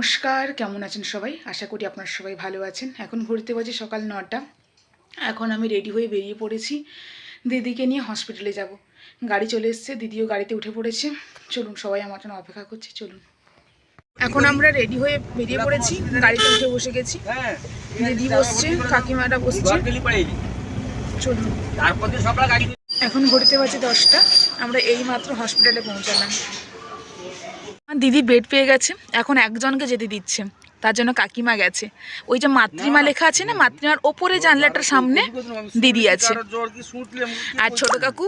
নমস্কার, কেমন আছেন সবাই? আশা করি আপনারা সবাই ভালো আছেন। এখন ঘড়িতে বাজে সকাল 9টা। এখন আমি রেডি হয়ে বেরিয়ে পড়েছি, দিদিকে নিয়ে হসপিটালে যাব। গাড়ি চলে এসছে, দিদিও গাড়িতে উঠে পড়েছে। চলুন, সবাই আমার জন্য অপেক্ষা করছে, চলুন। এখন আমরা রেডি হয়ে বেরিয়ে পড়েছি, গাড়িতে উঠে বসে গেছি। দিদি বসছে, কাকিমাটা বসছে, চলুন। এখন ঘড়িতে বাজে 10টা। আমরা এইমাত্র হসপিটালে পৌঁছালাম। দিদি বেড পেয়ে গেছে, এখন একজনকে যেতে দিচ্ছে, তার জন্য কাকিমা গেছে। ওই যে মাতৃমা লেখা আছে না, মাতৃমার ওপরে জানলাটার সামনে দিদি আছে। আর ছোট কাকু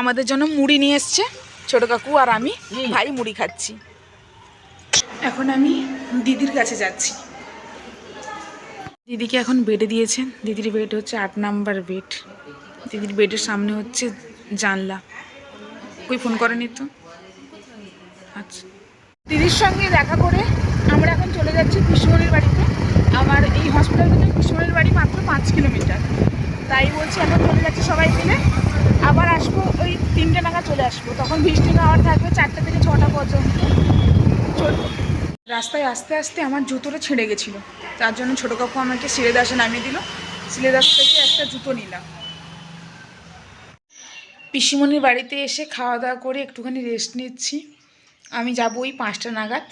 আমাদের জন্য মুড়ি নিয়ে এসছে। ছোট কাকু আর আমি ভাই মুড়ি খাচ্ছি। এখন আমি দিদির কাছে যাচ্ছি। দিদিকে এখন বেডে দিয়েছে। দিদির বেড হচ্ছে 8 নাম্বার বেড। দিদির বেডের সামনে হচ্ছে জানলা। কই ফোন করেনি তো? আচ্ছা, দিদির সঙ্গে দেখা করে আমরা এখন চলে যাচ্ছি পিসমনির বাড়িতে। আমার এই হসপিটাল থেকে পিসমনির বাড়ি মাত্র 5 কিলোমিটার। তাই বলছি এখন চলে যাচ্ছি সবাই মিলে। আবার আসবো ওই 3টে নাগাদ চলে আসবো, তখন ভিজিটিং আওয়ার থাকবে 4টা থেকে 6টা পর্যন্ত। রাস্তায় আস্তে আস্তে আমার জুতোটা ছিঁড়ে গেছিলো, তার জন্য ছোটো কাকু আমাকে সিলেদাসে নামিয়ে দিল। সিলেদাস থেকে একটা জুতো নিলাম। পিসিমনির বাড়িতে এসে খাওয়া দাওয়া করে একটুখানি রেস্ট নিচ্ছি। আমি যাবো ওই 5টা নাগাদ,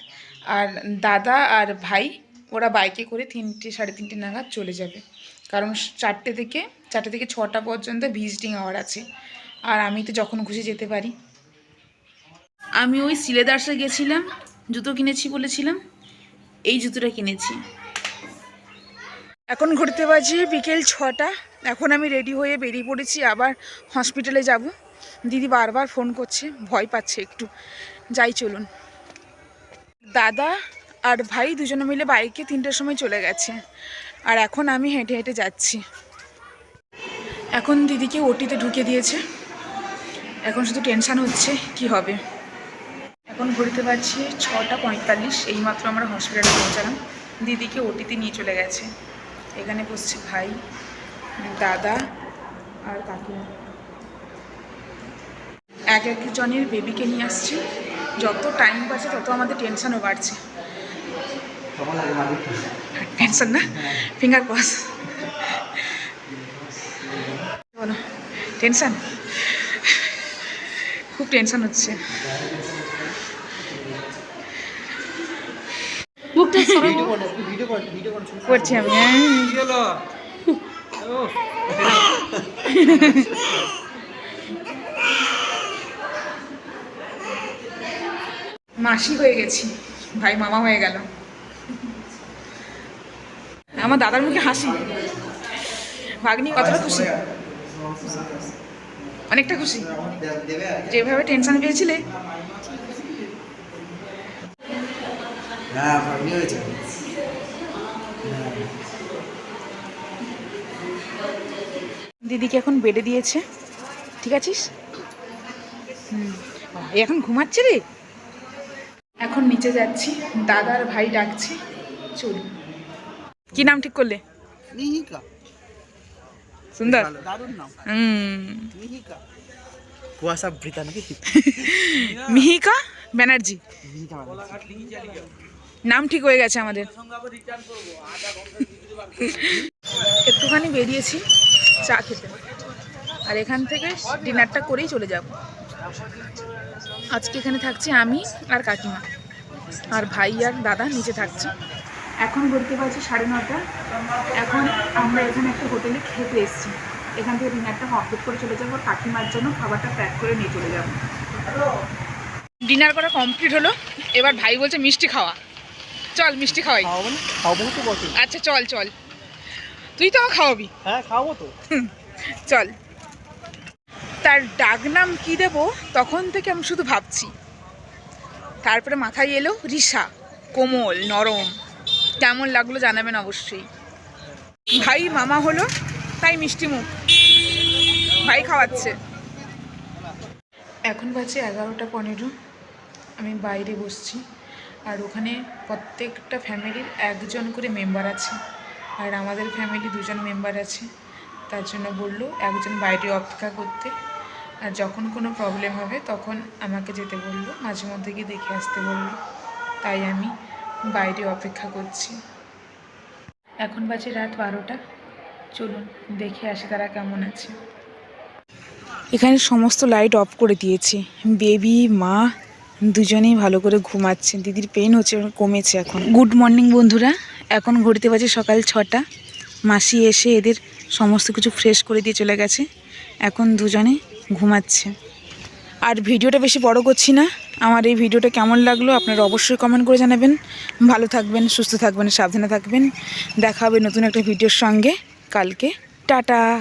আর দাদা আর ভাই ওরা বাইকে করে 3টে সাড়ে 3টে নাগাদ চলে যাবে, কারণ 4টে থেকে 6টা পর্যন্ত ভিজিটিং আওয়ার আছে। আর আমি তো যখন খুশি যেতে পারি। আমি ওই সিলেদার্সে গেছিলাম, জুতো কিনেছি বলেছিলাম, এই জুতোটা কিনেছি। এখন ঘুরতে বাজে বিকেল 6টা। এখন আমি রেডি হয়ে বেরিয়ে পড়েছি, আবার হসপিটালে যাব। দিদি বারবার ফোন করছে, ভয় পাচ্ছে একটু। যাই, চলুন। দাদা আর ভাই দুজনে মিলে বাইকে 3টের সময় চলে গেছে, আর এখন আমি হেঁটে হেঁটে যাচ্ছি। এখন দিদিকে ওটিতে ঢুকে দিয়েছে। এখন শুধু টেনশান হচ্ছে কি হবে। এখন ঘুরতে পারছি 6টা 45। এইমাত্র আমরা হসপিটালে পৌঁছালাম। দিদিকে ওটিতে নিয়ে চলে গেছে। এখানে বসছে ভাই, দাদা আর কাকিমা। এক একজনের বেবিকে নিয়ে আসছি। যত টাইম বাড়ছে তত আমাদের টেনশনও বাড়ছে। টেনশন না, ফিঙ্গার ক্রস। বলো, টেনশন, খুব টেনশন হচ্ছে। করছি আমি। মাসি হয়ে গেছি, ভাই মামা হয়ে গেল। আমার দাদার মুখে হাসি। ভাগ্নি কতটা খুশি? অনেকটা খুশি। যেভাবে টেনশন পেয়েছিলে। দিদিকে এখন বেডে দিয়েছে, ঠিক আছিস? এখন ঘুমাচ্ছে রে। এখন নিচে যাচ্ছি, দাদার ভাই ডাকছে, চলুন। কি নাম ঠিক করলে? মিহিকা। সুন্দর, দারুণ নাম। কুয়াশা বৃতা নাকি? মিহিকা ব্যানার্জি নাম ঠিক হয়ে গেছে আমাদের। একটুখানি বেরিয়েছি চা খেতে, আর এখান থেকে ডিনারটা করেই চলে যাব। আজকে এখানে থাকছি আমি আর কাকিমা, আর ভাই আর দাদা নিচে থাকছে। এখন ঘুরতে পারছি 9:30। এখন আমরা এখানে একটা হোটেলে খেতে এসেছি। এখান থেকে ডিনারটা কমপ্লিট করে চলে যাবো, কাকিমার জন্য খাবারটা প্যাক করে নিয়ে চলে যাব। ডিনার করা কমপ্লিট হলো, এবার ভাই বলছে মিষ্টি খাওয়া। চল মিষ্টি খাওয়াই। আচ্ছা চল চল, তুই তো আমার খাওয়াবি। হ্যাঁ খাওয়াবো তো। চল। তার ডাক নাম কী দেবো তখন থেকে আমি শুধু ভাবছি। তারপরে মাথায় এলো রিশা, কোমল নরম। কেমন লাগলো জানাবেন অবশ্যই। ভাই মামা হলো তাই মিষ্টি মুখ, ভাই খাওয়াচ্ছে। এখন বাজে 11টা 15। আমি বাইরে বসছি, আর ওখানে প্রত্যেকটা ফ্যামিলির একজন করে মেম্বার আছে, আর আমাদের ফ্যামিলি 2জন মেম্বার আছে। তার জন্য বললো একজন বাইরে অপেক্ষা করতে, আর যখন কোনো প্রবলেম হবে তখন আমাকে যেতে বললো, মাঝে মধ্যে গিয়ে দেখে আসতে বললো। তাই আমি বাইরে অপেক্ষা করছি। এখন বাজে রাত 12টা। চলুন দেখে আসি তারা কেমন আছে। এখানে সমস্ত লাইট অফ করে দিয়েছি। বেবি মা দুজনেই ভালো করে ঘুমাচ্ছে। দিদির পেন হচ্ছে, কমেছে এখন। গুড মর্নিং বন্ধুরা, এখন ঘড়িতে বাজে সকাল 6টা। মাসি এসে এদের সমস্ত কিছু ফ্রেশ করে দিয়ে চলে গেছে। এখন দুজনে ঘুমাচ্ছে। আর ভিডিওটা বেশি বড় করছি না। আমার এই ভিডিওটা কেমন লাগলো আপনারা অবশ্যই কমেন্ট করে জানাবেন। ভালো থাকবেন, সুস্থ থাকবেন, সাবধানে থাকবেন। দেখা হবে নতুন একটা ভিডিওর সঙ্গে কালকে। টাটা।